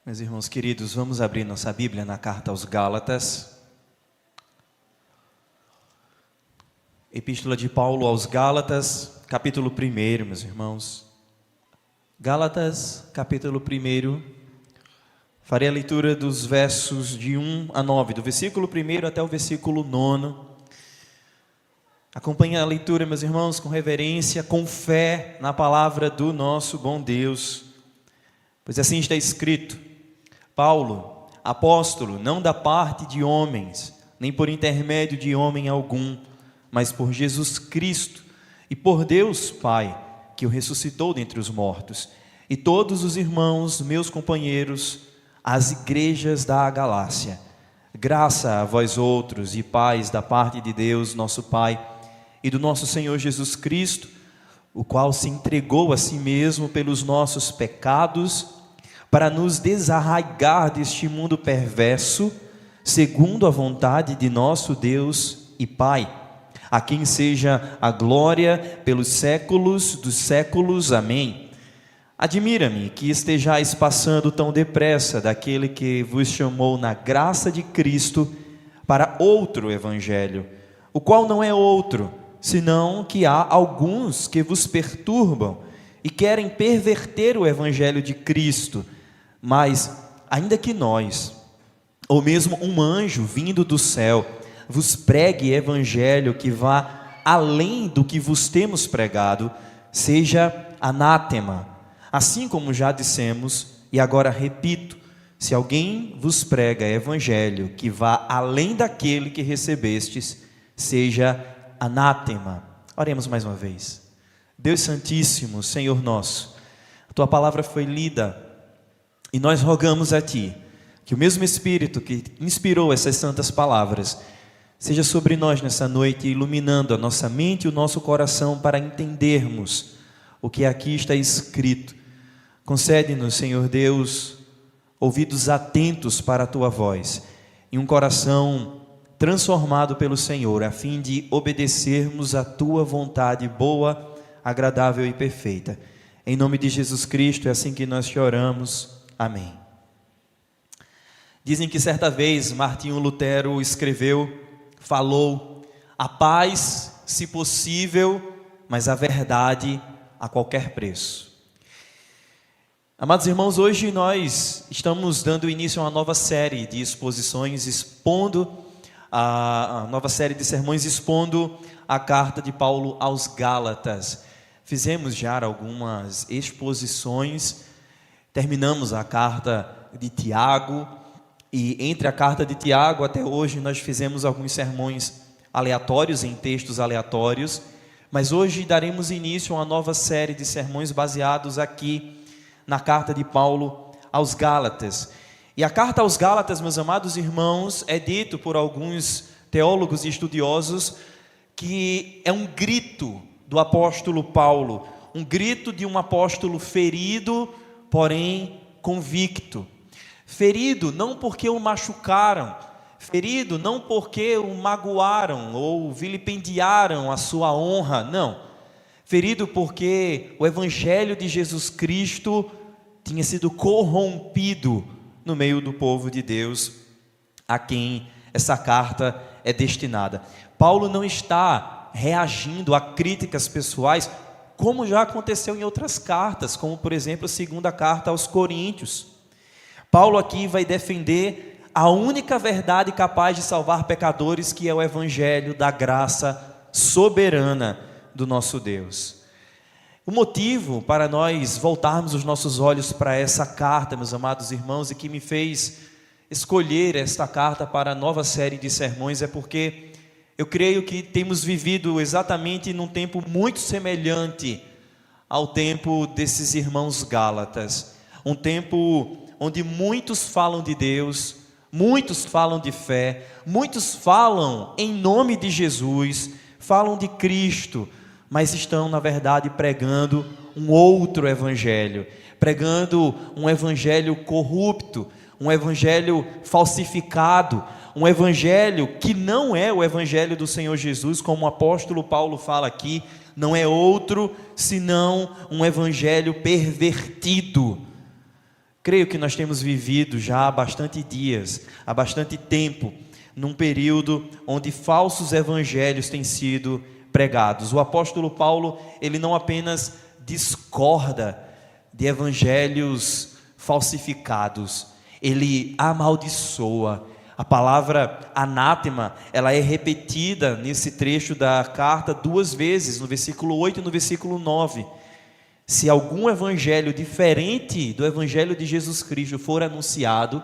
Meus irmãos queridos, vamos abrir nossa Bíblia na carta aos Gálatas. Epístola de Paulo aos Gálatas, capítulo 1, meus irmãos. Gálatas, capítulo 1. Farei a leitura dos versos de 1 a 9, do versículo 1 até o versículo 9. Acompanhe a leitura, meus irmãos, com reverência, com fé na palavra do nosso bom Deus. Pois assim está escrito: Paulo, apóstolo, não da parte de homens, nem por intermédio de homem algum, mas por Jesus Cristo e por Deus Pai, que o ressuscitou dentre os mortos, e todos os irmãos, meus companheiros, às igrejas da Galácia. Graça a vós outros e paz da parte de Deus, nosso Pai, e do nosso Senhor Jesus Cristo, o qual se entregou a si mesmo pelos nossos pecados, para nos desarraigar deste mundo perverso, segundo a vontade de nosso Deus e Pai, a quem seja a glória pelos séculos dos séculos. Amém. Admira-me que estejais passando tão depressa daquele que vos chamou na graça de Cristo para outro evangelho, o qual não é outro, senão que há alguns que vos perturbam e querem perverter o evangelho de Cristo. Mas, ainda que nós, ou mesmo um anjo vindo do céu, vos pregue evangelho que vá além do que vos temos pregado, seja anátema. Assim como já dissemos, e agora repito: se alguém vos prega evangelho que vá além daquele que recebestes, seja anátema. Oremos mais uma vez. Deus Santíssimo, Senhor nosso, a Tua palavra foi lida, e nós rogamos a Ti, que o mesmo Espírito que inspirou essas santas palavras, seja sobre nós nessa noite, iluminando a nossa mente e o nosso coração para entendermos o que aqui está escrito. Concede-nos, Senhor Deus, ouvidos atentos para a Tua voz, e um coração transformado pelo Senhor, a fim de obedecermos a Tua vontade boa, agradável e perfeita. Em nome de Jesus Cristo, é assim que nós te oramos. Amém. Dizem que certa vez Martinho Lutero escreveu, falou: a paz, se possível, mas a verdade a qualquer preço. Amados irmãos, hoje nós estamos dando início a uma nova série de exposições, a nova série de sermões expondo a carta de Paulo aos Gálatas. Fizemos já algumas exposições, terminamos a carta de Tiago, e entre a carta de Tiago até hoje nós fizemos alguns sermões aleatórios, em textos aleatórios, mas hoje daremos início a uma nova série de sermões baseados aqui na carta de Paulo aos Gálatas. E a carta aos Gálatas, meus amados irmãos, é dito por alguns teólogos e estudiosos que é um grito do apóstolo Paulo, um grito de um apóstolo ferido, porém convicto. Ferido não porque o machucaram, ferido não porque o magoaram ou vilipendiaram a sua honra, não. Ferido porque o evangelho de Jesus Cristo tinha sido corrompido no meio do povo de Deus, a quem essa carta é destinada. Paulo não está reagindo a críticas pessoais, como já aconteceu em outras cartas, como por exemplo a segunda carta aos Coríntios. Paulo aqui vai defender a única verdade capaz de salvar pecadores, que é o evangelho da graça soberana do nosso Deus. O motivo para nós voltarmos os nossos olhos para essa carta, meus amados irmãos, e que me fez escolher esta carta para a nova série de sermões, é porque eu creio que temos vivido exatamente num tempo muito semelhante ao tempo desses irmãos Gálatas. Um tempo onde muitos falam de Deus, muitos falam de fé, muitos falam em nome de Jesus, falam de Cristo, mas estão, na verdade, pregando um outro evangelho, pregando um evangelho corrupto, um evangelho falsificado, um evangelho que não é o evangelho do Senhor Jesus, como o apóstolo Paulo fala aqui, não é outro senão um evangelho pervertido, Creio que nós temos vivido já há bastante dias, há bastante tempo, num período onde falsos evangelhos têm sido pregados. O apóstolo Paulo, ele não apenas discorda de evangelhos falsificados, ele amaldiçoa. A palavra anátema, ela é repetida nesse trecho da carta 2 vezes, no versículo 8 e no versículo 9. Se algum evangelho diferente do evangelho de Jesus Cristo for anunciado,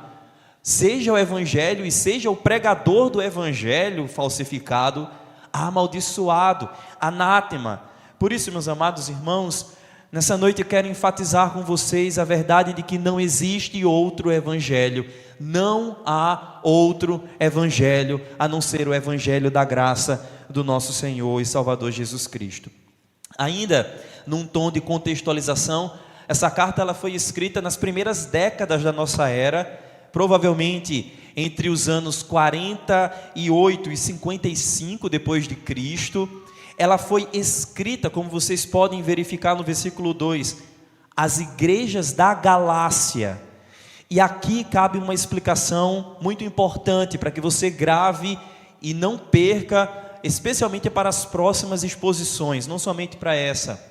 seja o evangelho e seja o pregador do evangelho falsificado, amaldiçoado, anátema. Por isso, meus amados irmãos, nessa noite eu quero enfatizar com vocês a verdade de que não existe outro evangelho. Não há outro evangelho a não ser o evangelho da graça do nosso Senhor e Salvador Jesus Cristo. Ainda num tom de contextualização, essa carta ela foi escrita nas primeiras décadas da nossa era, provavelmente entre os anos 48 e 55 depois de Cristo. Ela foi escrita, como vocês podem verificar no versículo 2, às igrejas da Galácia. E aqui cabe uma explicação muito importante para que você grave e não perca, especialmente para as próximas exposições, não somente para essa.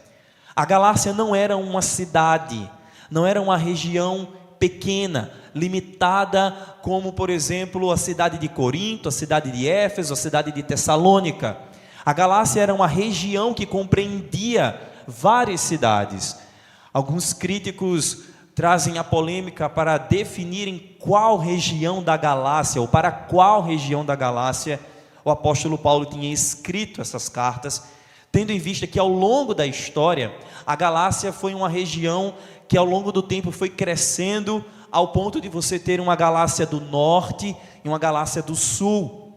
A Galácia não era uma cidade, não era uma região pequena, limitada como, por exemplo, a cidade de Corinto, a cidade de Éfeso, a cidade de Tessalônica. A Galácia era uma região que compreendia várias cidades. Alguns críticos trazem a polêmica para definirem qual região da Galácia, ou para qual região da Galácia o apóstolo Paulo tinha escrito essas cartas, tendo em vista que ao longo da história, a Galácia foi uma região que ao longo do tempo foi crescendo ao ponto de você ter uma Galácia do norte e uma Galácia do sul.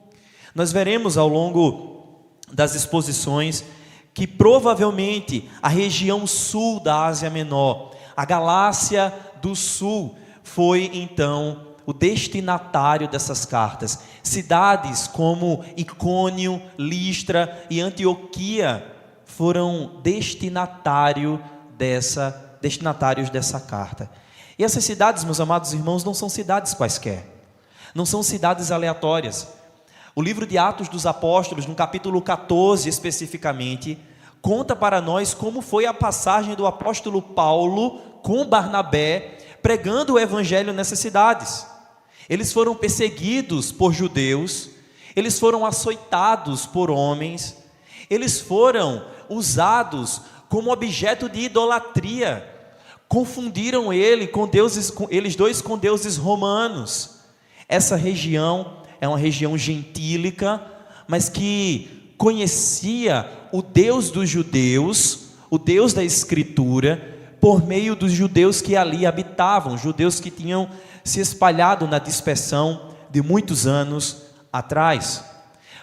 Nós veremos ao longo das exposições que provavelmente a região sul da Ásia Menor, a Galácia do sul, foi então o destinatário dessas cartas. Cidades como Icônio, Listra e Antioquia foram destinatários dessa carta. E essas cidades, meus amados irmãos, não são cidades quaisquer, não são cidades aleatórias. O livro de Atos dos Apóstolos, no capítulo 14 especificamente, conta para nós como foi a passagem do apóstolo Paulo com Barnabé, pregando o evangelho nessas cidades. Eles foram perseguidos por judeus, eles foram açoitados por homens, eles foram usados como objeto de idolatria, confundiram eles dois com deuses romanos. Essa região é uma região gentílica, mas que conhecia o Deus dos judeus, o Deus da Escritura, por meio dos judeus que ali habitavam, judeus que tinham se espalhado na dispersão de muitos anos atrás.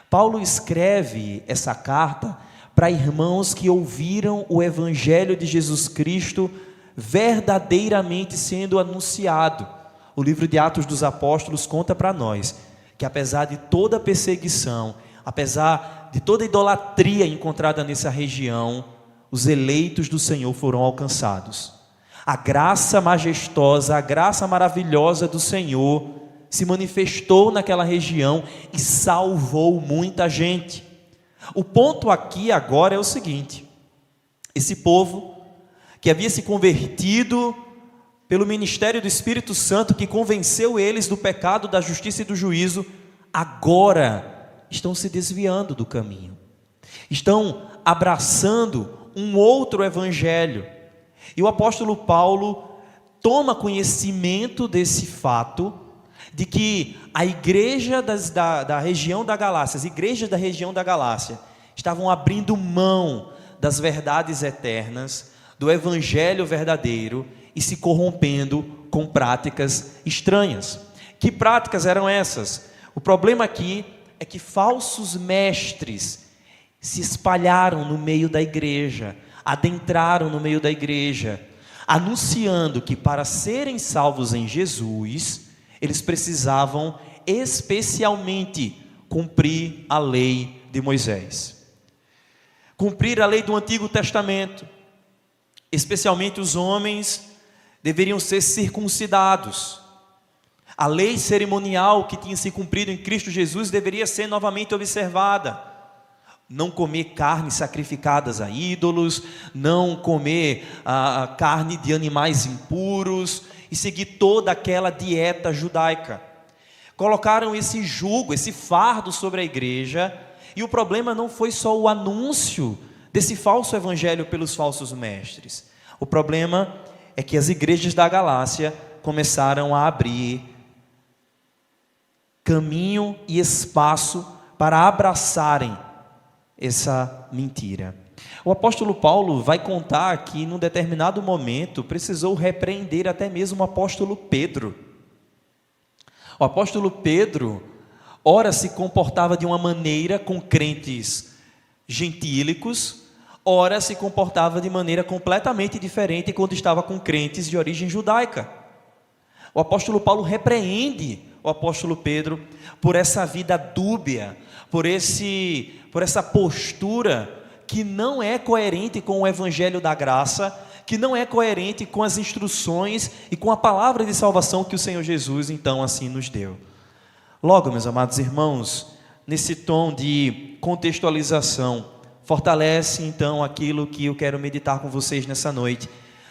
Paulo escreve essa carta para irmãos que ouviram o Evangelho de Jesus Cristo verdadeiramente sendo anunciado. O livro de Atos dos Apóstolos conta para nós que apesar de toda a perseguição, apesar de toda a idolatria encontrada nessa região, os eleitos do Senhor foram alcançados. A graça majestosa, a graça maravilhosa do Senhor se manifestou naquela região e salvou muita gente. O ponto aqui agora é o seguinte: esse povo que havia se convertido pelo ministério do Espírito Santo, que convenceu eles do pecado, da justiça e do juízo, agora estão se desviando do caminho, estão abraçando um outro evangelho. E o apóstolo Paulo toma conhecimento desse fato, de que a igreja da região da Galácia, as igrejas da região da Galácia, estavam abrindo mão das verdades eternas, do evangelho verdadeiro, e se corrompendo com práticas estranhas. Que práticas eram essas? O problema aqui é que falsos mestres se espalharam no meio da igreja, adentraram no meio da igreja, anunciando que para serem salvos em Jesus, eles precisavam especialmente cumprir a lei de Moisés, cumprir a lei do Antigo Testamento, especialmente os homens deveriam ser circuncidados. A lei cerimonial que tinha se cumprido em Cristo Jesus deveria ser novamente observada. Não comer carnes sacrificadas a ídolos, não comer carne de animais impuros e seguir toda aquela dieta judaica. Colocaram esse jugo, esse fardo sobre a igreja, e o problema não foi só o anúncio desse falso evangelho pelos falsos mestres. O problema é que as igrejas da Galácia começaram a abrir caminho e espaço para abraçarem essa mentira. O apóstolo Paulo vai contar que, num determinado momento, precisou repreender até mesmo o apóstolo Pedro. O apóstolo Pedro, ora se comportava de uma maneira com crentes gentílicos, ora se comportava de maneira completamente diferente quando estava com crentes de origem judaica. O apóstolo Paulo repreende o apóstolo Pedro por essa vida dúbia, por essa postura que não é coerente com o evangelho da graça, que não é coerente com as instruções e com a palavra de salvação que o Senhor Jesus então assim nos deu. Logo, meus amados irmãos, nesse tom de contextualização, fortalece então aquilo que eu quero meditar com vocês nessa noite.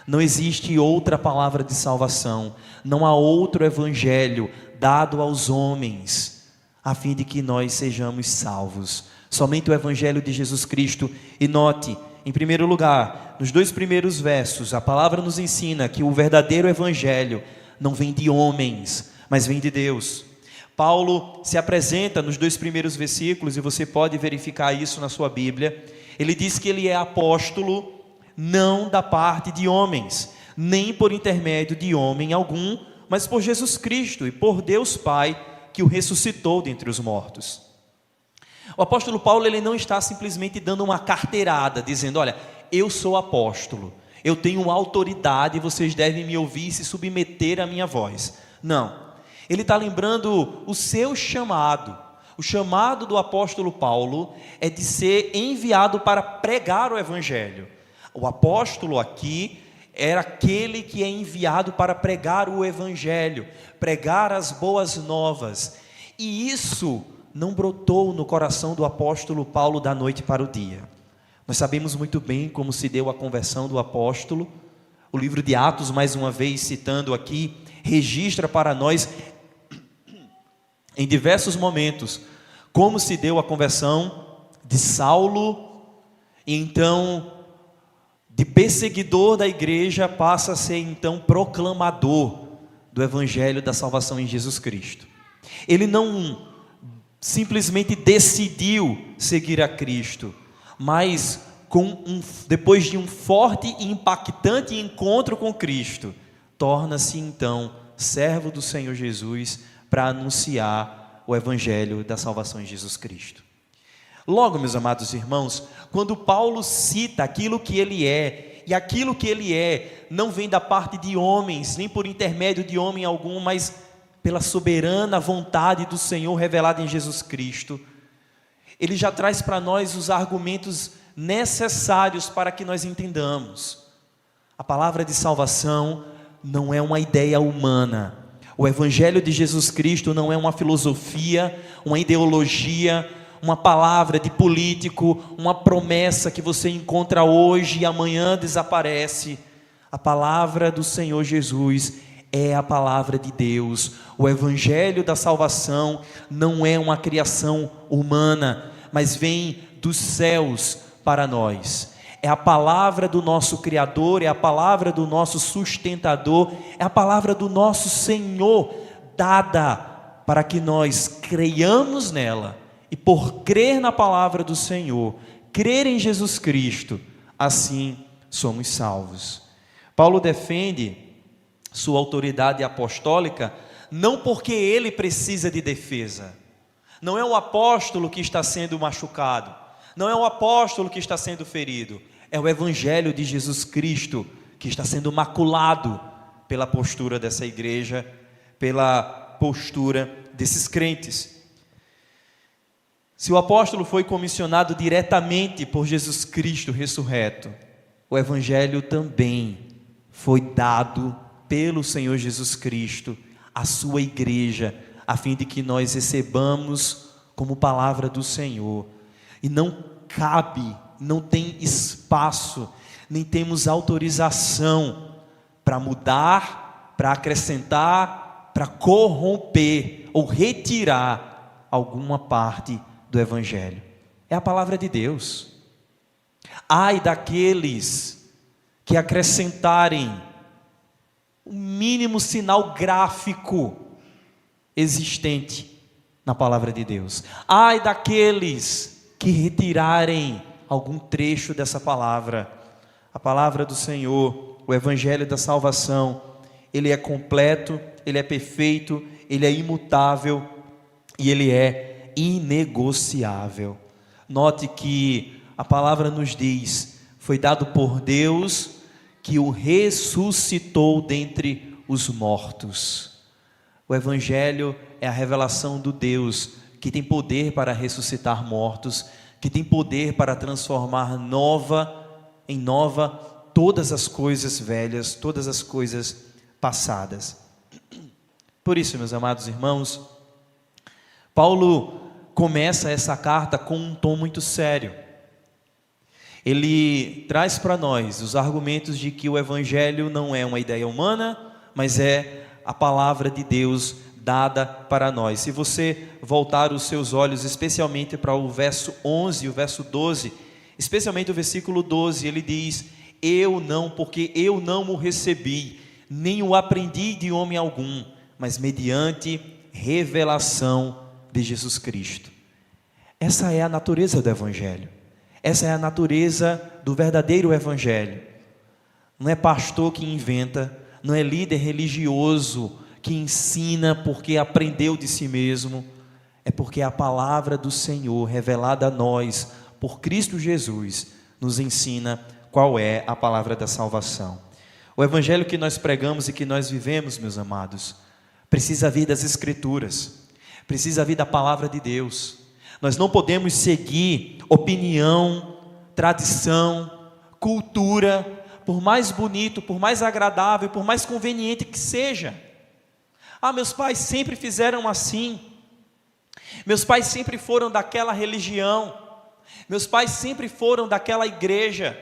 Não existe outra palavra de salvação, não há outro evangelho dado aos homens, a fim de que nós sejamos salvos. Somente o evangelho de Jesus Cristo. E note, em primeiro lugar, nos 2 primeiros versos, a palavra nos ensina que o verdadeiro evangelho não vem de homens, mas vem de Deus. Paulo se apresenta nos 2 primeiros versículos, e você pode verificar isso na sua Bíblia. Ele diz que ele é apóstolo, não da parte de homens, nem por intermédio de homem algum, mas por Jesus Cristo e por Deus Pai, que o ressuscitou dentre os mortos. O apóstolo Paulo, ele não está simplesmente dando uma carteirada, dizendo: olha, eu sou apóstolo, eu tenho autoridade, vocês devem me ouvir e se submeter à minha voz. Não, ele está lembrando o seu chamado. O chamado do apóstolo Paulo é de ser enviado para pregar o evangelho. O apóstolo aqui era aquele que é enviado para pregar o evangelho, pregar as boas novas. E isso não brotou no coração do apóstolo Paulo da noite para o dia. Nós sabemos muito bem como se deu a conversão do apóstolo. O livro de Atos, mais uma vez citando aqui, registra para nós em diversos momentos como se deu a conversão de Saulo, e então de perseguidor da igreja passa a ser então proclamador do evangelho da salvação em Jesus Cristo. Ele não simplesmente decidiu seguir a Cristo, mas depois de um forte e impactante encontro com Cristo, torna-se então servo do Senhor Jesus para anunciar o evangelho da salvação em Jesus Cristo. Logo, meus amados irmãos, quando Paulo cita aquilo que ele é, e aquilo que ele é não vem da parte de homens, nem por intermédio de homem algum, mas pela soberana vontade do Senhor revelada em Jesus Cristo, ele já traz para nós os argumentos necessários para que nós entendamos. A palavra de salvação não é uma ideia humana. O evangelho de Jesus Cristo não é uma filosofia, uma ideologia, uma palavra de político, uma promessa que você encontra hoje e amanhã desaparece. A palavra do Senhor Jesus é a palavra de Deus. O evangelho da salvação não é uma criação humana, mas vem dos céus para nós. É a palavra do nosso Criador, é a palavra do nosso sustentador, é a palavra do nosso Senhor, dada para que nós creiamos nela. E por crer na palavra do Senhor, crer em Jesus Cristo, assim somos salvos. Paulo defende sua autoridade apostólica não porque ele precisa de defesa. Não é o apóstolo que está sendo machucado, não é o apóstolo que está sendo ferido, é o evangelho de Jesus Cristo que está sendo maculado pela postura dessa igreja, pela postura desses crentes. Se o apóstolo foi comissionado diretamente por Jesus Cristo ressurreto, o evangelho também foi dado pelo Senhor Jesus Cristo, a sua igreja, a fim de que nós recebamos como palavra do Senhor. E não cabe, não tem espaço, nem temos autorização para mudar, para acrescentar, para corromper ou retirar alguma parte do Evangelho. É a palavra de Deus. Ai daqueles que acrescentarem o mínimo sinal gráfico existente na palavra de Deus. Ai daqueles que retirarem algum trecho dessa palavra. A palavra do Senhor, o Evangelho da salvação, ele é completo, ele é perfeito, ele é imutável e ele é inegociável. Note que a palavra nos diz: foi dado por Deus que o ressuscitou dentre os mortos. O Evangelho é a revelação do Deus que tem poder para ressuscitar mortos, que tem poder para transformar em nova todas as coisas velhas, todas as coisas passadas. Por isso, meus amados irmãos, Paulo começa essa carta com um tom muito sério. Ele traz para nós os argumentos de que o Evangelho não é uma ideia humana, mas é a palavra de Deus dada para nós. Se você voltar os seus olhos especialmente para o verso 11 e o verso 12, especialmente o versículo 12, ele diz: porque eu não o recebi, nem o aprendi de homem algum, mas mediante revelação de Jesus Cristo. Essa é a natureza do Evangelho. Essa é a natureza do verdadeiro Evangelho. Não é pastor que inventa, não é líder religioso que ensina porque aprendeu de si mesmo. É porque a palavra do Senhor, revelada a nós por Cristo Jesus, nos ensina qual é a palavra da salvação. O Evangelho que nós pregamos e que nós vivemos, meus amados, precisa vir das Escrituras, precisa vir da palavra de Deus. Nós não podemos seguir opinião, tradição, cultura, por mais bonito, por mais agradável, por mais conveniente que seja. Meus pais sempre fizeram assim, meus pais sempre foram daquela religião, meus pais sempre foram daquela igreja,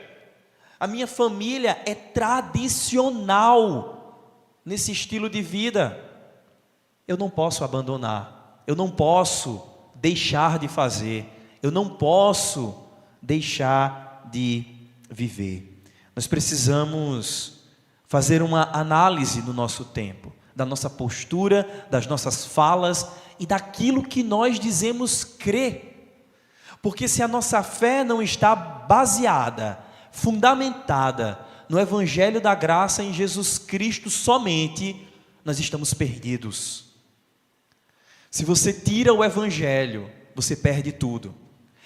a minha família é tradicional nesse estilo de vida. Eu não posso abandonar, eu não posso deixar de fazer, eu não posso deixar de viver. Nós precisamos fazer uma análise no nosso tempo, da nossa postura, das nossas falas e daquilo que nós dizemos crer. Porque se a nossa fé não está baseada, fundamentada no Evangelho da graça em Jesus Cristo somente, nós estamos perdidos. Se você tira o Evangelho, você perde tudo.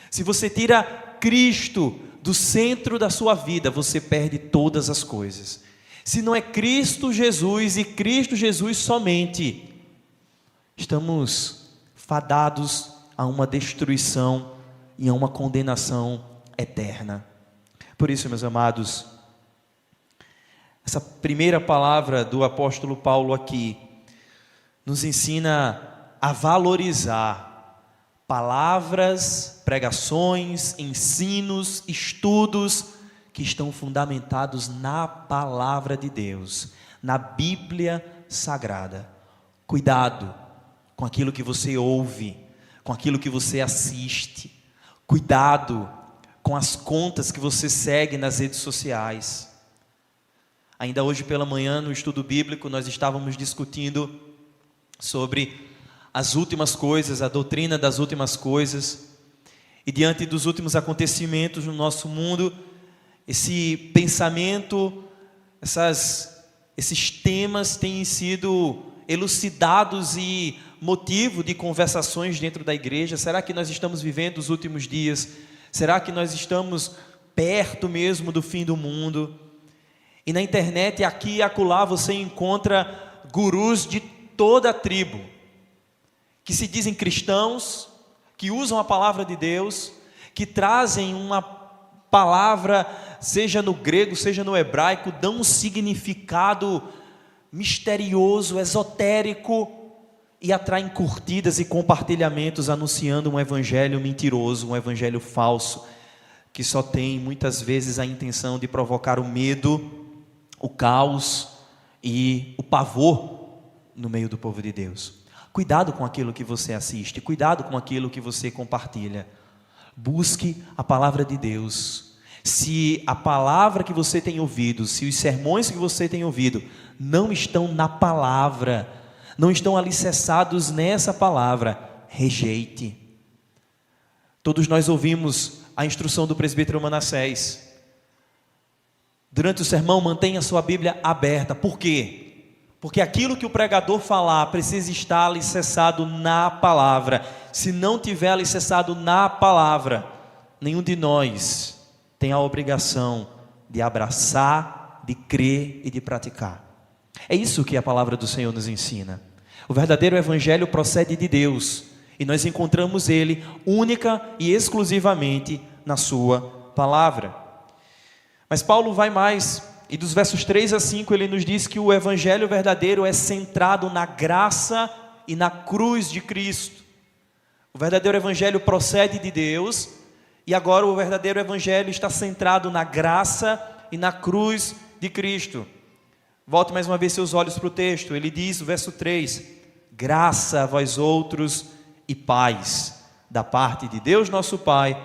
Se você tira Cristo do centro da sua vida, você perde todas as coisas. Se não é Cristo Jesus e Cristo Jesus somente, estamos fadados a uma destruição e a uma condenação eterna. Por isso, meus amados, essa primeira palavra do apóstolo Paulo aqui nos ensina a valorizar palavras, pregações, ensinos, estudos que estão fundamentados na palavra de Deus, na Bíblia Sagrada. Cuidado com aquilo que você ouve, com aquilo que você assiste. Cuidado com as contas que você segue nas redes sociais. Ainda hoje pela manhã, no estudo bíblico, nós estávamos discutindo sobre as últimas coisas, a doutrina das últimas coisas. E diante dos últimos acontecimentos no nosso mundo, esse pensamento, esses temas têm sido elucidados e motivo de conversações dentro da igreja. Será que nós estamos vivendo os últimos dias? Será que nós estamos perto mesmo do fim do mundo? E na internet, aqui e acolá, você encontra gurus de toda a tribo, que se dizem cristãos, que usam a palavra de Deus, que trazem uma palavra, seja no grego, seja no hebraico, dão um significado misterioso, esotérico, e atraem curtidas e compartilhamentos anunciando um evangelho mentiroso, um evangelho falso, que só tem muitas vezes a intenção de provocar o medo, o caos e o pavor no meio do povo de Deus. Cuidado com aquilo que você assiste, cuidado com aquilo que você compartilha. Busque a palavra de Deus. Se a palavra que você tem ouvido, se os sermões que você tem ouvido não estão na palavra, não estão alicerçados nessa palavra, rejeite. Todos nós ouvimos a instrução do presbítero Manassés. Durante o sermão, mantenha a sua Bíblia aberta. Por quê? Porque aquilo que o pregador falar precisa estar alicerçado na palavra. Se não tiver alicerçado na palavra, nenhum de nós tem a obrigação de abraçar, de crer e de praticar. É isso que a palavra do Senhor nos ensina. O verdadeiro evangelho procede de Deus, e nós encontramos ele única e exclusivamente na sua palavra. Mas Paulo vai mais, e dos versos 3 a 5 ele nos diz que o evangelho verdadeiro é centrado na graça e na cruz de Cristo. O verdadeiro evangelho procede de Deus, e agora o verdadeiro evangelho está centrado na graça e na cruz de Cristo. Volte mais uma vez seus olhos para o texto. Ele diz, o verso 3: graça a vós outros e paz, da parte de Deus nosso Pai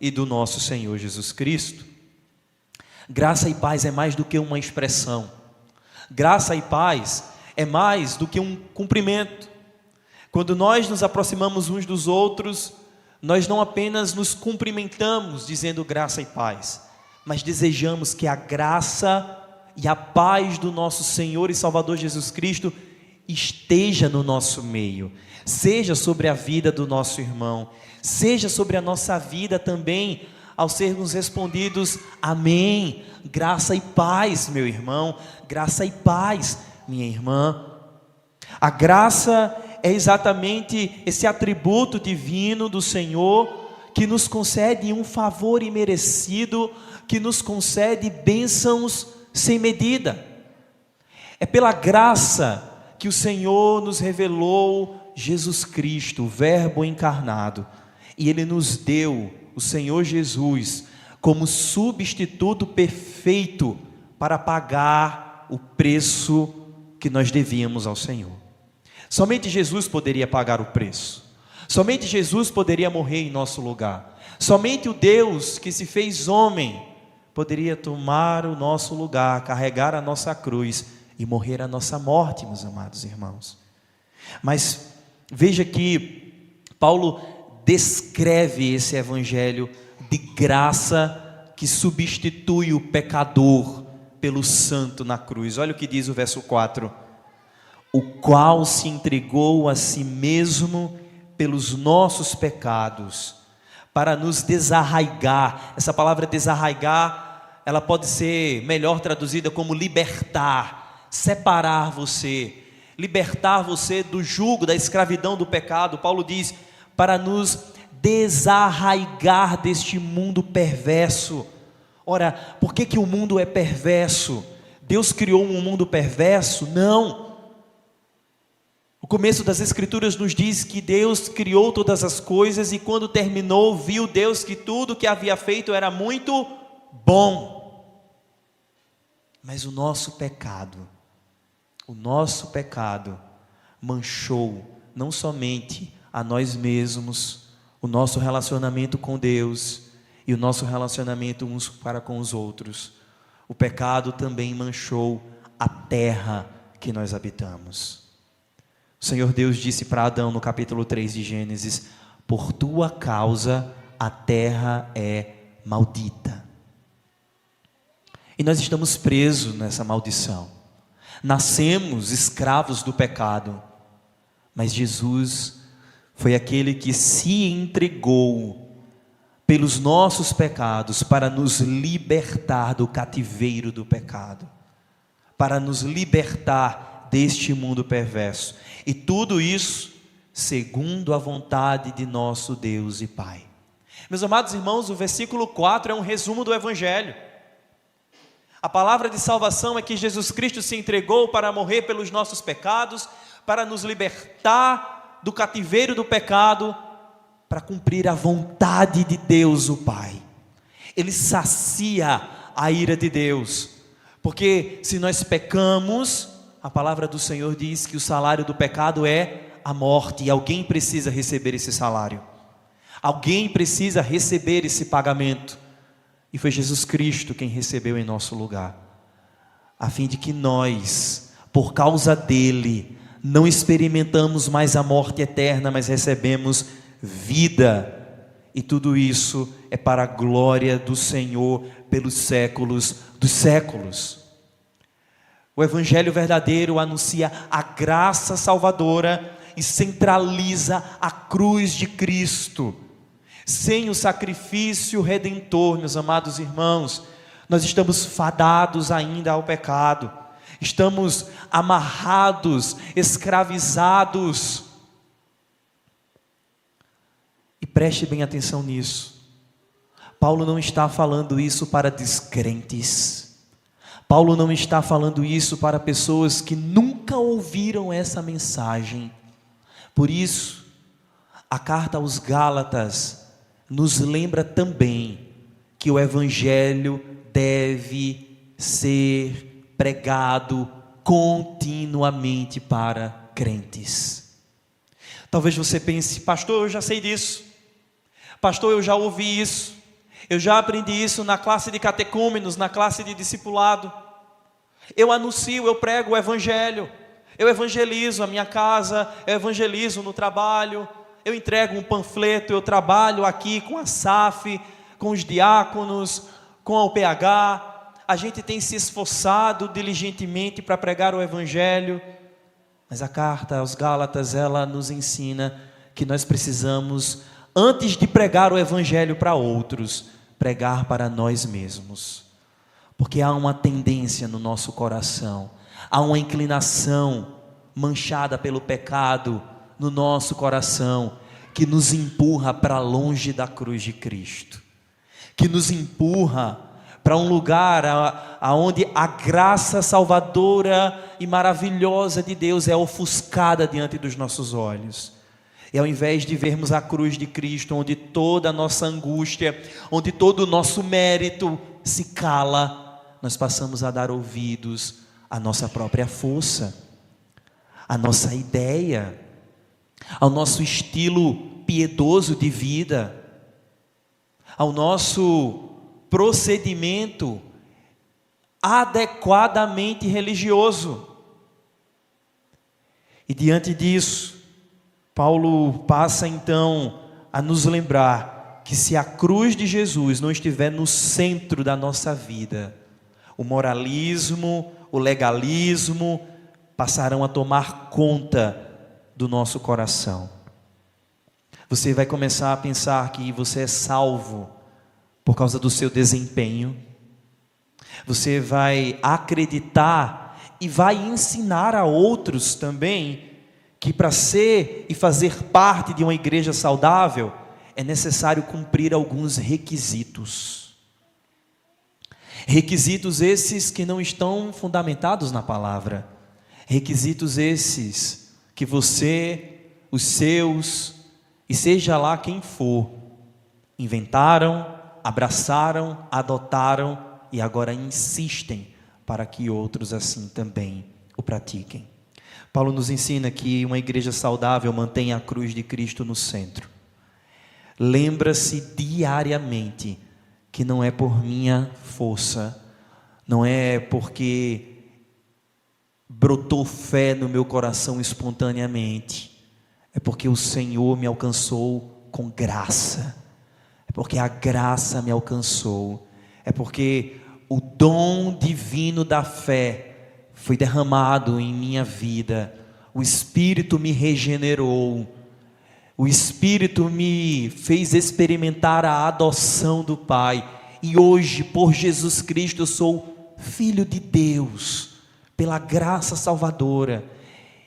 e do nosso Senhor Jesus Cristo. Graça e paz é mais do que uma expressão. Graça e paz é mais do que um cumprimento. Quando nós nos aproximamos uns dos outros, nós não apenas nos cumprimentamos dizendo graça e paz, mas desejamos que a graça e a paz do nosso Senhor e Salvador Jesus Cristo esteja no nosso meio, seja sobre a vida do nosso irmão, seja sobre a nossa vida também, ao sermos respondidos, amém, graça e paz, meu irmão, graça e paz, minha irmã. A graça é exatamente esse atributo divino do Senhor, que nos concede um favor imerecido, que nos concede bênçãos sem medida. É pela graça que o Senhor nos revelou Jesus Cristo, o Verbo encarnado, e Ele nos deu o Senhor Jesus como substituto perfeito para pagar o preço que nós devíamos ao Senhor. Somente Jesus poderia pagar o preço, somente Jesus poderia morrer em nosso lugar, somente o Deus que se fez homem poderia tomar o nosso lugar, carregar a nossa cruz e morrer a nossa morte, meus amados irmãos. Mas veja que Paulo descreve esse evangelho de graça que substitui o pecador pelo santo na cruz. Olha o que diz o verso 4: o qual se entregou a si mesmo pelos nossos pecados, para nos desarraigar. Essa palavra desarraigar, ela pode ser melhor traduzida como libertar, separar você, libertar você do jugo, da escravidão do pecado. Paulo diz, para nos desarraigar deste mundo perverso. Ora, por que o mundo é perverso? Deus criou um mundo perverso? Não. O começo das Escrituras nos diz que Deus criou todas as coisas e quando terminou, viu Deus que tudo que havia feito era muito bom. Mas o nosso pecado manchou não somente a nós mesmos, o nosso relacionamento com Deus e o nosso relacionamento uns para com os outros. O pecado também manchou a terra que nós habitamos. O Senhor Deus disse para Adão no capítulo 3 de Gênesis: por tua causa a terra é maldita. E nós estamos presos nessa maldição. Nascemos escravos do pecado, mas Jesus foi aquele que se entregou pelos nossos pecados para nos libertar do cativeiro do pecado, para nos libertar deste mundo perverso. E tudo isso segundo a vontade de nosso Deus e Pai. Meus amados irmãos, o versículo 4 é um resumo do Evangelho. A palavra de salvação é que Jesus Cristo se entregou para morrer pelos nossos pecados, para nos libertar do cativeiro do pecado, para cumprir a vontade de Deus o Pai. Ele sacia a ira de Deus, porque se nós pecamos, a palavra do Senhor diz que o salário do pecado é a morte, e alguém precisa receber esse salário, alguém precisa receber esse pagamento, e foi Jesus Cristo quem recebeu em nosso lugar, a fim de que nós, por causa dele, não experimentamos mais a morte eterna, mas recebemos vida, e tudo isso é para a glória do Senhor pelos séculos dos séculos. O Evangelho verdadeiro anuncia a graça salvadora e centraliza a cruz de Cristo. Sem o sacrifício redentor, meus amados irmãos, nós estamos fadados ainda ao pecado, estamos amarrados, escravizados. E preste bem atenção nisso. Paulo não está falando isso para descrentes. Paulo não está falando isso para pessoas que nunca ouviram essa mensagem. Por isso, a carta aos Gálatas nos lembra também que o Evangelho deve ser pregado continuamente para crentes. Talvez você pense: pastor, eu já sei disso, pastor, eu já ouvi isso, eu já aprendi isso na classe de catecúmenos, na classe de discipulado. Eu anuncio, eu prego o Evangelho, eu evangelizo a minha casa, eu evangelizo no trabalho, eu entrego um panfleto, eu trabalho aqui com a SAF, com os diáconos, com a UPH, a gente tem se esforçado diligentemente para pregar o Evangelho, mas a carta aos Gálatas, ela nos ensina que nós precisamos, antes de pregar o Evangelho para outros, pregar para nós mesmos, porque há uma tendência no nosso coração, há uma inclinação manchada pelo pecado no nosso coração, que nos empurra para longe da cruz de Cristo, que nos empurra para um lugar aonde a graça salvadora e maravilhosa de Deus é ofuscada diante dos nossos olhos. E ao invés de vermos a cruz de Cristo, onde toda a nossa angústia, onde todo o nosso mérito se cala, nós passamos a dar ouvidos à nossa própria força, à nossa ideia, ao nosso estilo piedoso de vida, ao nosso procedimento adequadamente religioso. E diante disso, Paulo passa então a nos lembrar que se a cruz de Jesus não estiver no centro da nossa vida, o moralismo, o legalismo passarão a tomar conta do nosso coração. Você vai começar a pensar que você é salvo por causa do seu desempenho. Você vai acreditar e vai ensinar a outros também que para ser e fazer parte de uma igreja saudável é necessário cumprir alguns requisitos. Requisitos esses que não estão fundamentados na palavra. Requisitos esses que você, os seus, e seja lá quem for, inventaram, abraçaram, adotaram e agora insistem para que outros assim também o pratiquem. Paulo nos ensina que uma igreja saudável mantém a cruz de Cristo no centro. Lembra-se diariamente que não é por minha força, não é porque brotou fé no meu coração espontaneamente, é porque o Senhor me alcançou com graça, é porque a graça me alcançou, é porque o dom divino da fé foi derramado em minha vida, o Espírito me regenerou, o Espírito me fez experimentar a adoção do Pai, e hoje por Jesus Cristo eu sou filho de Deus, pela graça salvadora.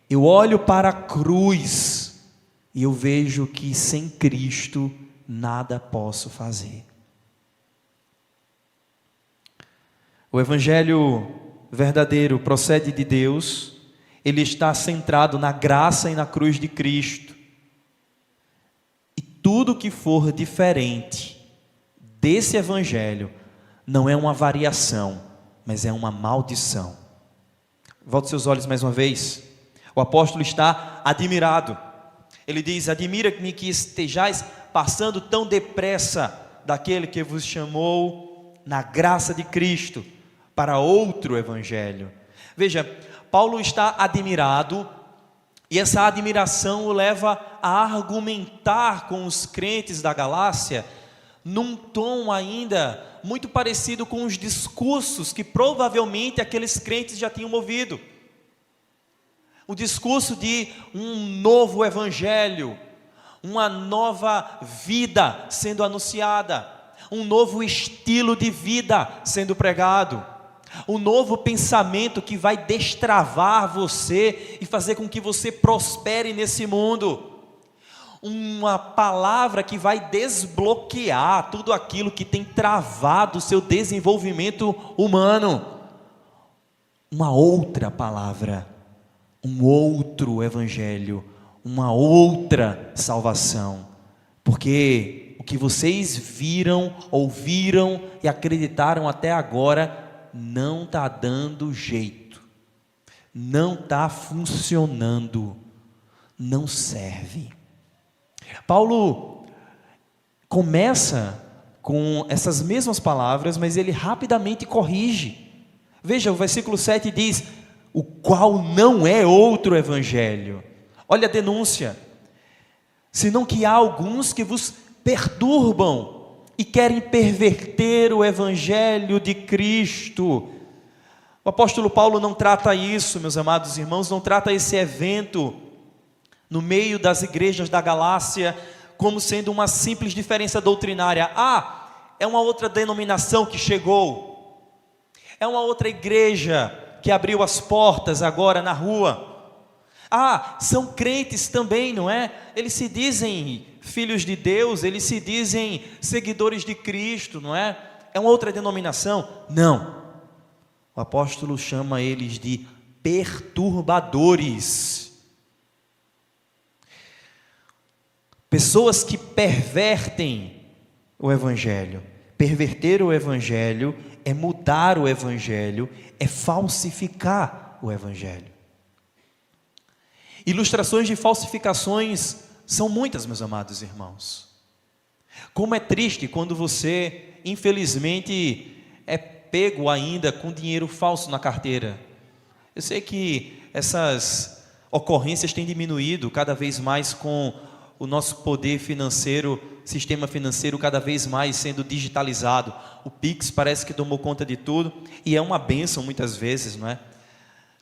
Eu olho para a cruz e eu vejo que sem Cristo nada posso fazer. O evangelho verdadeiro procede de Deus, ele está centrado na graça e na cruz de Cristo. E tudo que for diferente desse evangelho não é uma variação, mas é uma maldição. Volte seus olhos mais uma vez. O apóstolo está admirado. Ele diz: admira-me que estejais passando tão depressa daquele que vos chamou na graça de Cristo para outro evangelho. Veja, Paulo está admirado, e essa admiração o leva a argumentar com os crentes da Galácia num tom ainda muito parecido com os discursos que provavelmente aqueles crentes já tinham ouvido. O discurso de um novo evangelho, uma nova vida sendo anunciada, um novo estilo de vida sendo pregado, um novo pensamento que vai destravar você e fazer com que você prospere nesse mundo. Uma palavra que vai desbloquear tudo aquilo que tem travado o seu desenvolvimento humano. Uma outra palavra, um outro evangelho, uma outra salvação. Porque o que vocês viram, ouviram e acreditaram até agora não está dando jeito, não está funcionando, não serve. Paulo começa com essas mesmas palavras, mas ele rapidamente corrige. Veja, o versículo 7 diz: o qual não é outro evangelho. Olha a denúncia: senão que há alguns que vos perturbam e querem perverter o evangelho de Cristo. O apóstolo Paulo não trata isso, meus amados irmãos, não trata esse evento no meio das igrejas da Galácia como sendo uma simples diferença doutrinária. É uma outra denominação que chegou, é uma outra igreja que abriu as portas agora na rua. São crentes também, não é? Eles se dizem filhos de Deus, eles se dizem seguidores de Cristo, não é? É uma outra denominação? Não. O apóstolo chama eles de perturbadores. Pessoas que pervertem o evangelho. Perverter o evangelho é mudar o evangelho, é falsificar o evangelho. Ilustrações de falsificações são muitas, meus amados irmãos. Como é triste quando você, infelizmente, é pego ainda com dinheiro falso na carteira. Eu sei que essas ocorrências têm diminuído cada vez mais com o nosso poder financeiro, sistema financeiro cada vez mais sendo digitalizado. O Pix parece que tomou conta de tudo, e é uma bênção muitas vezes, não é?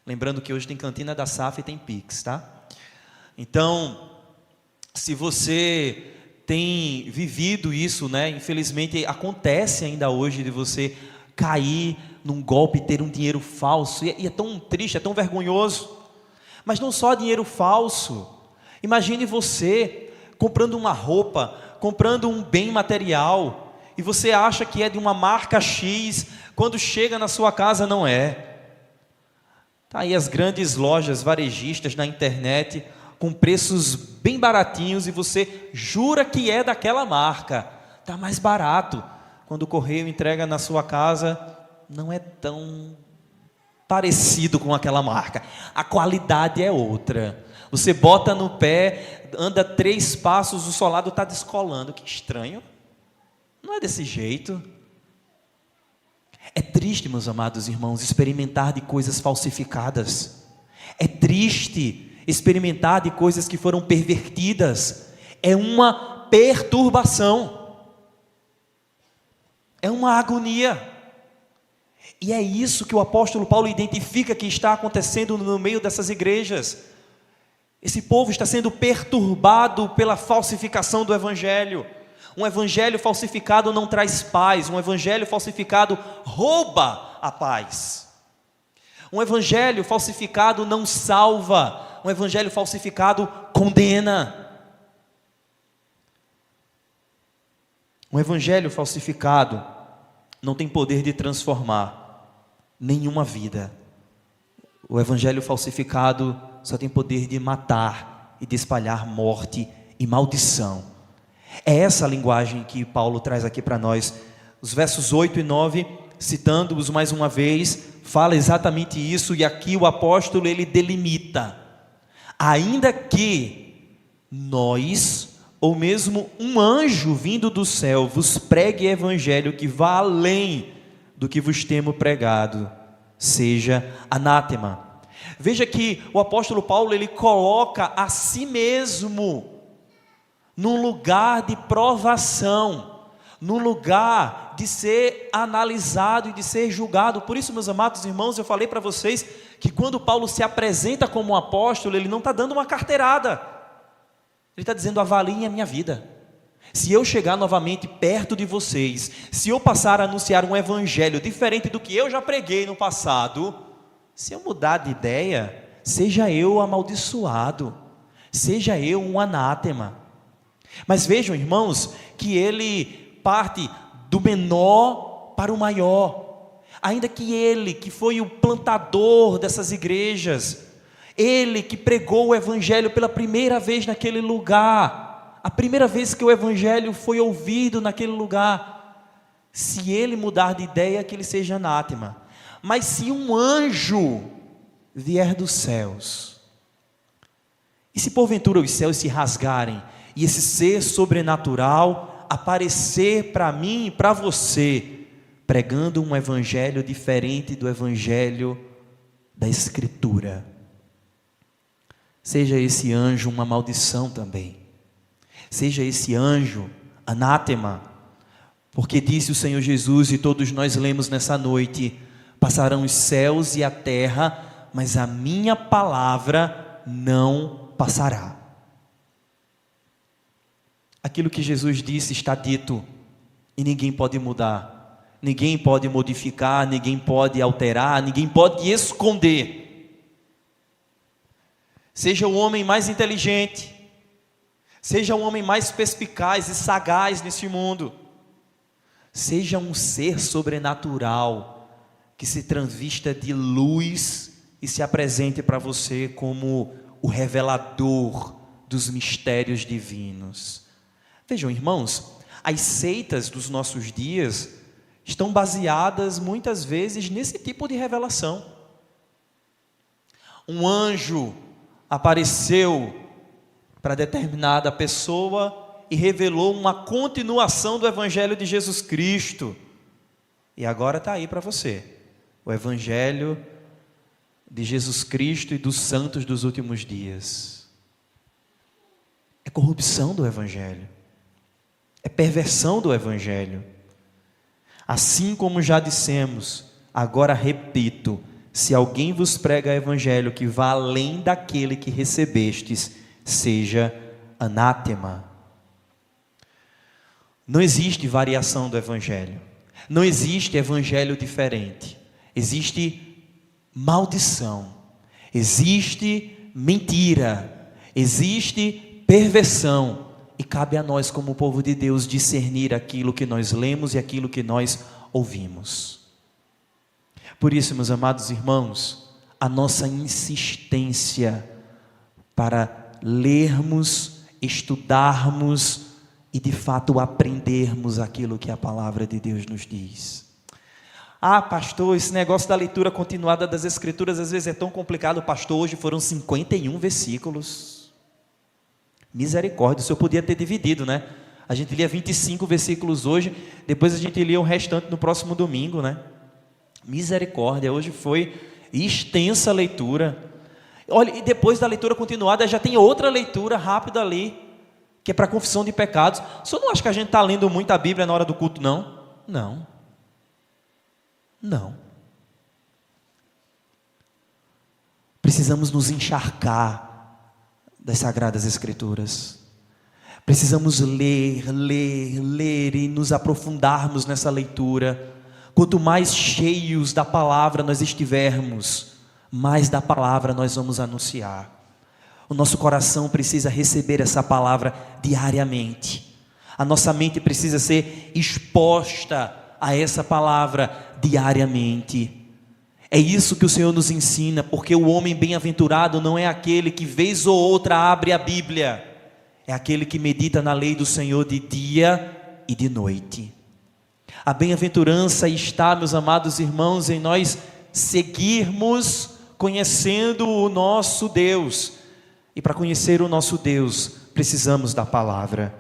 Lembrando que hoje tem cantina da SAF e tem Pix, tá? Então, se você tem vivido isso, né? Infelizmente acontece ainda hoje de você cair num golpe, ter um dinheiro falso, e é tão triste, é tão vergonhoso. Mas não só dinheiro falso. Imagine você comprando uma roupa, comprando um bem material, e você acha que é de uma marca X, quando chega na sua casa não é. Tá aí as grandes lojas varejistas na internet, com preços bem baratinhos, e você jura que é daquela marca. Está mais barato. Quando o correio entrega na sua casa, não é tão parecido com aquela marca. A qualidade é outra. Você bota no pé, anda 3 passos, o solado está descolando. Que estranho. Não é desse jeito. É triste, meus amados irmãos, experimentar de coisas falsificadas. É triste experimentar de coisas que foram pervertidas. É uma perturbação. É uma agonia. E é isso que o apóstolo Paulo identifica que está acontecendo no meio dessas igrejas. Esse povo está sendo perturbado pela falsificação do evangelho. Um evangelho falsificado não traz paz. Um evangelho falsificado rouba a paz. Um evangelho falsificado não salva. Um evangelho falsificado condena. Um evangelho falsificado não tem poder de transformar. nenhuma vida. O evangelho falsificado só tem poder de matar e de espalhar morte e maldição. É essa a linguagem que Paulo traz aqui para nós. Os versos 8 e 9, citando-os mais uma vez, fala exatamente isso, e aqui o apóstolo ele delimita: ainda que nós, ou mesmo um anjo vindo do céu, vos pregue evangelho que vá além do que vos temo pregado, seja anátema. Veja que o apóstolo Paulo ele coloca a si mesmo num lugar de provação, num lugar de ser analisado e de ser julgado. Por isso, meus amados irmãos, eu falei para vocês que quando Paulo se apresenta como um apóstolo, ele não está dando uma carteirada, ele está dizendo: avaliem a minha vida. Se eu chegar novamente perto de vocês, se eu passar a anunciar um evangelho diferente do que eu já preguei no passado, se eu mudar de ideia, seja eu amaldiçoado, seja eu um anátema. Mas vejam, irmãos, que ele parte do menor para o maior. Ainda que ele, que foi o plantador dessas igrejas, ele que pregou o evangelho pela primeira vez naquele lugar, a primeira vez que o evangelho foi ouvido naquele lugar, se ele mudar de ideia, que ele seja anátema. Mas se um anjo vier dos céus, e se porventura os céus se rasgarem, e esse ser sobrenatural aparecer para mim e para você, pregando um evangelho diferente do evangelho da Escritura, seja esse anjo uma maldição também, seja esse anjo anátema, porque disse o Senhor Jesus, e todos nós lemos nessa noite: passarão os céus e a terra, mas a minha palavra não passará. Aquilo que Jesus disse está dito, e ninguém pode mudar, ninguém pode modificar, ninguém pode alterar, ninguém pode esconder. Seja o homem mais inteligente, seja o homem mais perspicaz e sagaz nesse mundo, seja um ser sobrenatural, que se transvista de luz e se apresente para você como o revelador dos mistérios divinos. Vejam, irmãos, as seitas dos nossos dias estão baseadas muitas vezes nesse tipo de revelação. Um anjo apareceu para determinada pessoa e revelou uma continuação do evangelho de Jesus Cristo. E agora está aí para você, o evangelho de Jesus Cristo e dos santos dos últimos dias. É corrupção do evangelho, é perversão do evangelho. Assim como já dissemos, agora repito: se alguém vos prega evangelho que vá além daquele que recebestes, seja anátema. Não existe variação do evangelho, não existe evangelho diferente, existe maldição, existe mentira, existe perversão, e cabe a nós, como povo de Deus, discernir aquilo que nós lemos e aquilo que nós ouvimos. Por isso, meus amados irmãos, a nossa insistência para lermos, estudarmos e de fato aprendermos aquilo que a palavra de Deus nos diz. Ah, pastor, esse negócio da leitura continuada das Escrituras às vezes é tão complicado. Pastor, hoje foram 51 versículos. Misericórdia, o senhor podia ter dividido, né? A gente lia 25 versículos hoje, depois a gente lia o restante no próximo domingo, né? Misericórdia, hoje foi extensa a leitura. Olha, e depois da leitura continuada já tem outra leitura rápida ali, que é para confissão de pecados. O senhor não acha que a gente está lendo muito a Bíblia na hora do culto, não? Não. Não. Precisamos nos encharcar das Sagradas Escrituras. Precisamos ler e nos aprofundarmos nessa leitura. Quanto mais cheios da palavra nós estivermos, mais da palavra nós vamos anunciar. O nosso coração precisa receber essa palavra diariamente. A nossa mente precisa ser exposta a essa palavra diariamente. É isso que o Senhor nos ensina, porque o homem bem-aventurado não é aquele que vez ou outra abre a Bíblia, é aquele que medita na lei do Senhor de dia e de noite. A bem-aventurança está, meus amados irmãos, em nós seguirmos conhecendo o nosso Deus. E para conhecer o nosso Deus, precisamos da palavra.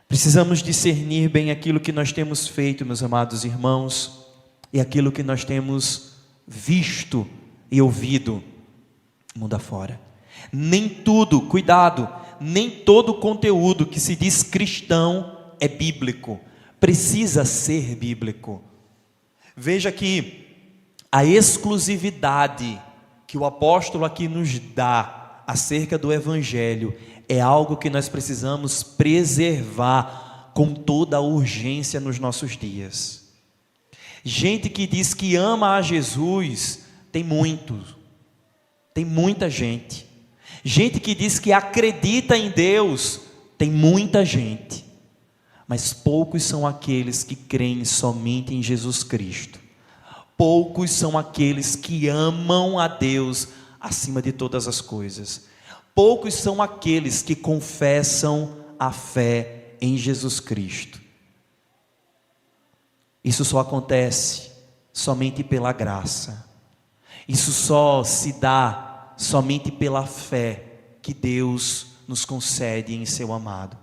Precisamos discernir bem aquilo que nós temos feito, meus amados irmãos, e aquilo que nós temos visto e ouvido mundo afora. Nem tudo, cuidado, nem todo conteúdo que se diz cristão é bíblico, precisa ser bíblico. Veja que a exclusividade que o apóstolo aqui nos dá acerca do Evangelho é algo que nós precisamos preservar com toda a urgência nos nossos dias. Gente que diz que ama a Jesus, tem muita gente. Gente que diz que acredita em Deus, tem muita gente. Mas poucos são aqueles que creem somente em Jesus Cristo. Poucos são aqueles que amam a Deus acima de todas as coisas. Poucos são aqueles que confessam a fé em Jesus Cristo. Isso só acontece somente pela graça. Isso só se dá somente pela fé que Deus nos concede em seu amado.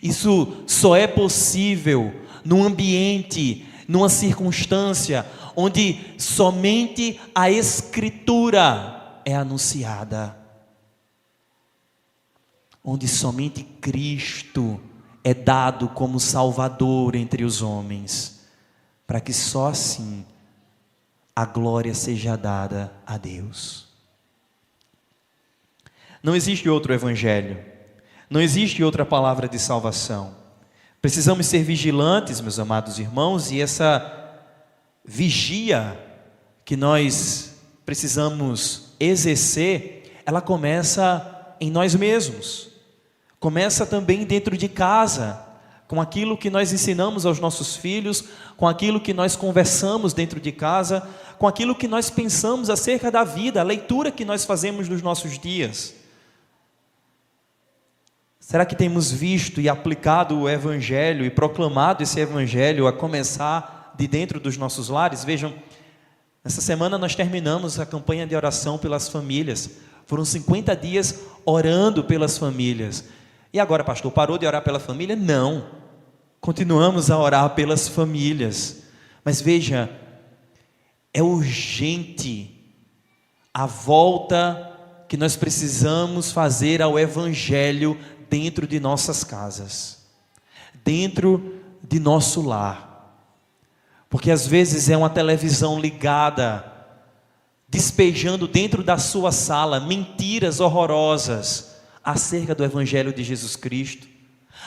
Isso só é possível num ambiente, numa circunstância onde somente a Escritura é anunciada, onde somente Cristo é dado como Salvador entre os homens, para que só assim a glória seja dada a Deus. Não existe outro evangelho, não existe outra palavra de salvação. Precisamos ser vigilantes, meus amados irmãos, e essa vigia que nós precisamos exercer, ela começa em nós mesmos, começa também dentro de casa, com aquilo que nós ensinamos aos nossos filhos, com aquilo que nós conversamos dentro de casa, com aquilo que nós pensamos acerca da vida, a leitura que nós fazemos nos nossos dias. Será que temos visto e aplicado o Evangelho e proclamado esse Evangelho a começar de dentro dos nossos lares? Vejam, nessa semana nós terminamos a campanha de oração pelas famílias. Foram 50 dias orando pelas famílias. E agora, pastor, parou de orar pela família? Não, continuamos a orar pelas famílias. Mas veja, é urgente a volta que nós precisamos fazer ao Evangelho dentro de nossas casas, dentro de nosso lar, porque às vezes é uma televisão ligada, despejando dentro da sua sala mentiras horrorosas acerca do Evangelho de Jesus Cristo.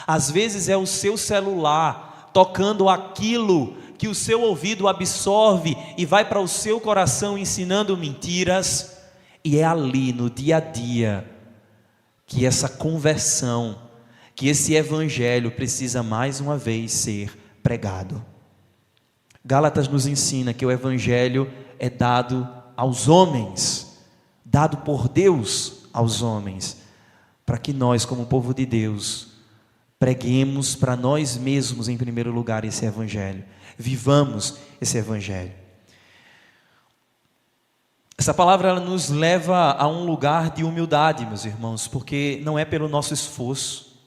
Às vezes é o seu celular tocando aquilo que o seu ouvido absorve e vai para o seu coração ensinando mentiras, e é ali no dia a dia que essa conversão, que esse Evangelho precisa mais uma vez ser pregado. Gálatas nos ensina que o Evangelho é dado aos homens, dado por Deus aos homens, para que nós, como povo de Deus, preguemos para nós mesmos em primeiro lugar esse Evangelho, vivamos esse Evangelho. Essa palavra ela nos leva a um lugar de humildade, meus irmãos, porque não é pelo nosso esforço,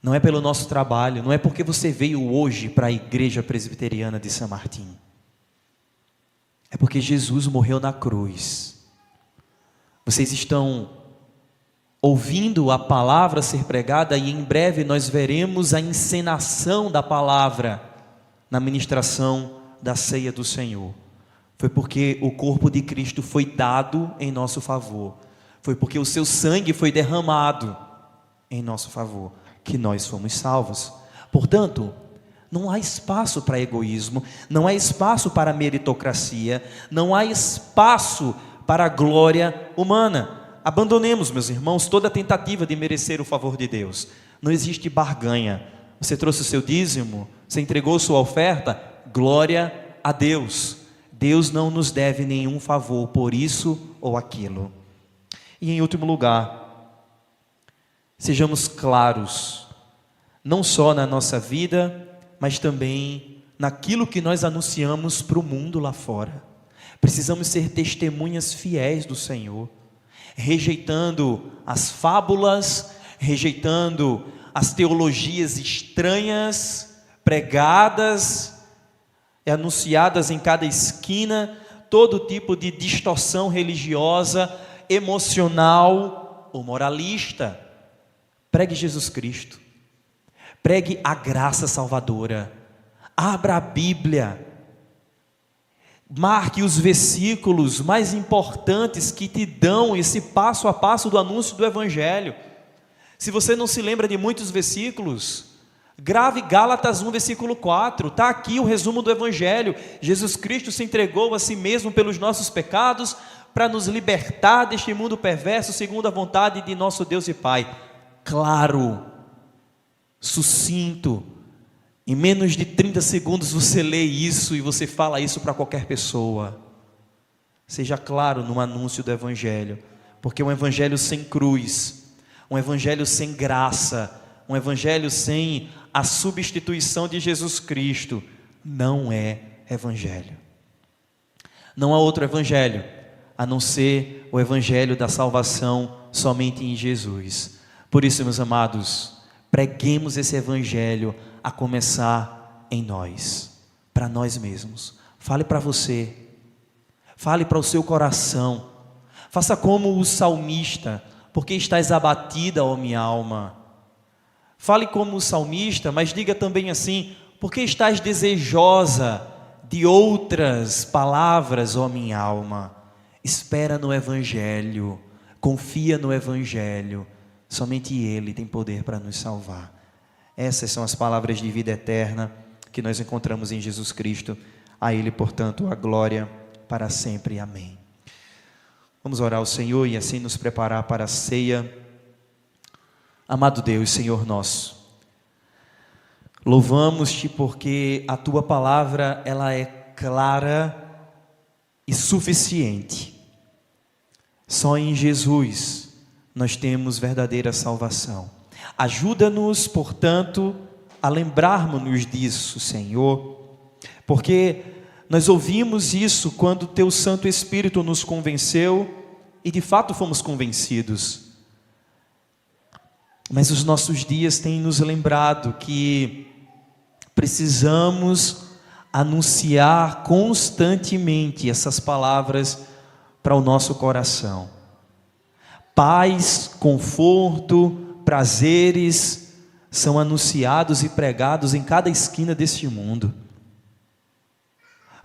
não é pelo nosso trabalho, não é porque você veio hoje para a igreja presbiteriana de São Martim. É porque Jesus morreu na cruz. Vocês estão ouvindo a palavra ser pregada e em breve nós veremos a encenação da palavra na ministração da ceia do Senhor. Foi porque o corpo de Cristo foi dado em nosso favor. Foi porque o seu sangue foi derramado em nosso favor que nós fomos salvos. Portanto, não há espaço para egoísmo, não há espaço para meritocracia, não há espaço para a glória humana. Abandonemos, meus irmãos, toda tentativa de merecer o favor de Deus. Não existe barganha. Você trouxe o seu dízimo, você entregou sua oferta, glória a Deus. Deus não nos deve nenhum favor por isso ou aquilo. E em último lugar, sejamos claros, não só na nossa vida, mas também naquilo que nós anunciamos para o mundo lá fora. Precisamos ser testemunhas fiéis do Senhor, rejeitando as fábulas, rejeitando as teologias estranhas, pregadas e anunciadas em cada esquina, todo tipo de distorção religiosa, emocional ou moralista. Pregue Jesus Cristo, pregue a graça salvadora, abra a Bíblia, marque os versículos mais importantes que te dão esse passo a passo do anúncio do Evangelho. Se você não se lembra de muitos versículos, grave Gálatas 1, versículo 4, está aqui o resumo do Evangelho. Jesus Cristo se entregou a si mesmo pelos nossos pecados, para nos libertar deste mundo perverso, segundo a vontade de nosso Deus e Pai. Claro, sucinto, em menos de 30 segundos você lê isso e você fala isso para qualquer pessoa. Seja claro no anúncio do Evangelho, porque um Evangelho sem cruz, um Evangelho sem graça, um Evangelho sem a substituição de Jesus Cristo, não é Evangelho. Não há outro Evangelho, a não ser o Evangelho da salvação somente em Jesus. Por isso, meus amados, preguemos esse Evangelho, a começar em nós, para nós mesmos. Fale para você, fale para o seu coração, faça como o salmista: porque estás abatida, ó minha alma. Fale como o salmista, mas diga também assim: porque estás desejosa de outras palavras, ó minha alma. Espera no Evangelho, confia no Evangelho, somente Ele tem poder para nos salvar. Essas são as palavras de vida eterna que nós encontramos em Jesus Cristo. A Ele, portanto, a glória para sempre. Amém. Vamos orar ao Senhor e assim nos preparar para a ceia. Amado Deus, Senhor nosso, louvamos-te porque a Tua palavra, ela é clara e suficiente. Só em Jesus nós temos verdadeira salvação. Ajuda-nos, portanto, a lembrarmos-nos disso, Senhor, porque nós ouvimos isso quando Teu Santo Espírito nos convenceu e de fato fomos convencidos. Mas os nossos dias têm nos lembrado que precisamos anunciar constantemente essas palavras para o nosso coração. Paz, conforto, prazeres são anunciados e pregados em cada esquina deste mundo.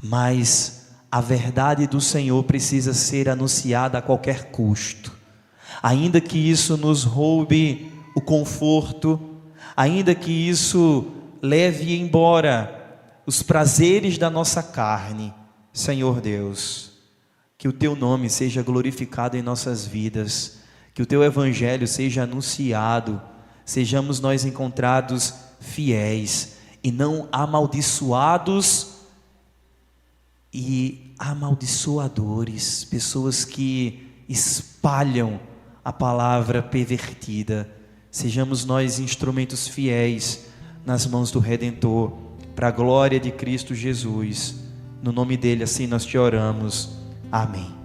Mas a verdade do Senhor precisa ser anunciada a qualquer custo. Ainda que isso nos roube o conforto, ainda que isso leve embora os prazeres da nossa carne, Senhor Deus, que o Teu nome seja glorificado em nossas vidas, que o Teu Evangelho seja anunciado, sejamos nós encontrados fiéis e não amaldiçoados e amaldiçoadores, pessoas que espalham a palavra pervertida. Sejamos nós instrumentos fiéis nas mãos do Redentor, para a glória de Cristo Jesus. No nome dele assim nós te oramos. Amém.